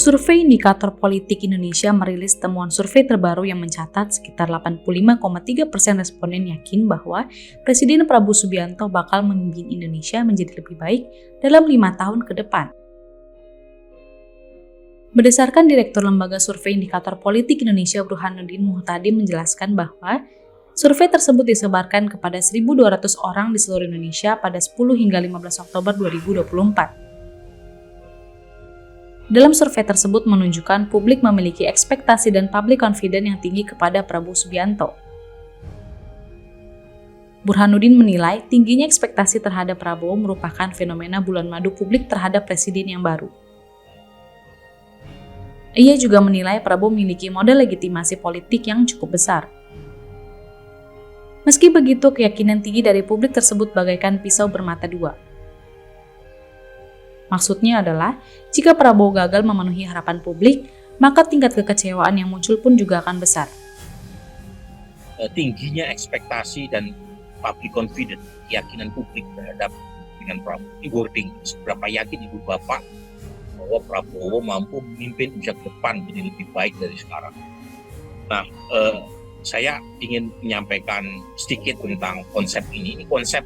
Survei Indikator Politik Indonesia merilis temuan survei terbaru yang mencatat sekitar 85,3% responden yakin bahwa Presiden Prabowo Subianto bakal memimpin Indonesia menjadi lebih baik dalam 5 tahun ke depan. Berdasarkan Direktur Lembaga Survei Indikator Politik Indonesia Burhanuddin Muhtadi menjelaskan bahwa survei tersebut disebarkan kepada 1.200 orang di seluruh Indonesia pada 10 hingga 15 Oktober 2024. Dalam survei tersebut menunjukkan publik memiliki ekspektasi dan public confidence yang tinggi kepada Prabowo Subianto. Burhanuddin menilai tingginya ekspektasi terhadap Prabowo merupakan fenomena bulan madu publik terhadap presiden yang baru. Ia juga menilai Prabowo memiliki modal legitimasi politik yang cukup besar. Meski begitu, keyakinan tinggi dari publik tersebut bagaikan pisau bermata dua. Maksudnya adalah, jika Prabowo gagal memenuhi harapan publik, maka tingkat kekecewaan yang muncul pun juga akan besar. Tingginya ekspektasi dan public confidence, keyakinan publik terhadap dengan Prabowo. Ini wording, seberapa yakin Ibu Bapak bahwa Prabowo mampu memimpin Indonesia ke depan menjadi lebih baik dari sekarang. Nah, saya ingin menyampaikan sedikit tentang konsep ini. Ini konsep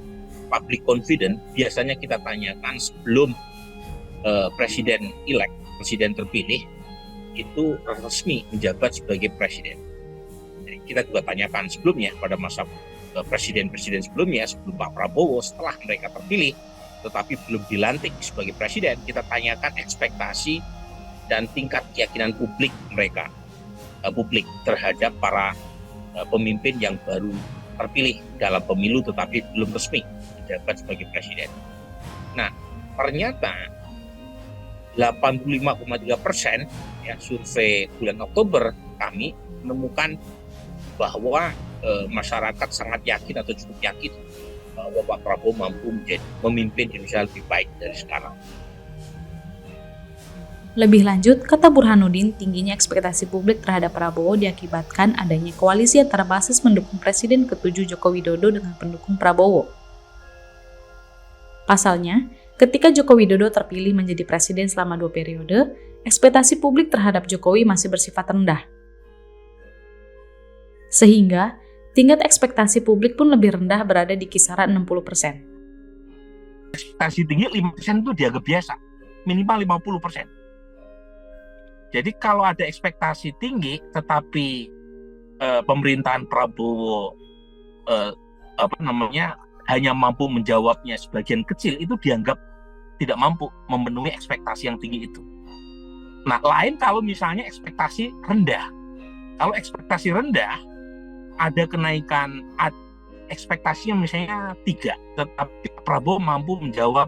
public confidence biasanya kita tanyakan sebelum presiden terpilih itu resmi menjabat sebagai presiden. Jadi kita juga tanyakan sebelumnya pada masa presiden-presiden sebelumnya, sebelum Pak Prabowo, setelah mereka terpilih tetapi belum dilantik sebagai presiden, kita tanyakan ekspektasi dan tingkat keyakinan publik mereka, publik terhadap para pemimpin yang baru terpilih dalam pemilu tetapi belum resmi menjabat sebagai presiden. Nah, ternyata 85,3% ya, survei bulan Oktober kami menemukan bahwa masyarakat sangat yakin atau cukup yakin bahwa Pak Prabowo mampu memimpin Indonesia lebih baik dari sekarang. Lebih lanjut, kata Burhanuddin, tingginya ekspektasi publik terhadap Prabowo diakibatkan adanya koalisi antara basis mendukung Presiden ke-7 Joko Widodo dengan pendukung Prabowo. Pasalnya, ketika Joko Widodo terpilih menjadi presiden selama 2 periode, ekspektasi publik terhadap Jokowi masih bersifat rendah. Sehingga, tingkat ekspektasi publik pun lebih rendah, berada di kisaran 60%. Ekspektasi tinggi 5% itu dianggap biasa, minimal 50%. Jadi kalau ada ekspektasi tinggi, tetapi pemerintahan Prabowo hanya mampu menjawabnya sebagian kecil, itu dianggap tidak mampu memenuhi ekspektasi yang tinggi itu. Nah, lain kalau misalnya ekspektasi rendah. Kalau ekspektasi rendah, ada kenaikan ekspektasi yang misalnya 3, tetapi Prabowo mampu menjawab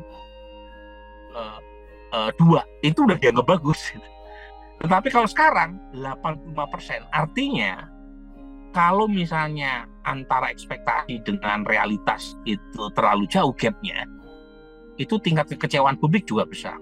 2, itu udah dianggap bagus. Tetapi kalau sekarang 85%, artinya kalau misalnya antara ekspektasi dengan realitas itu terlalu jauh gapnya, itu tingkat kekecewaan publik juga besar.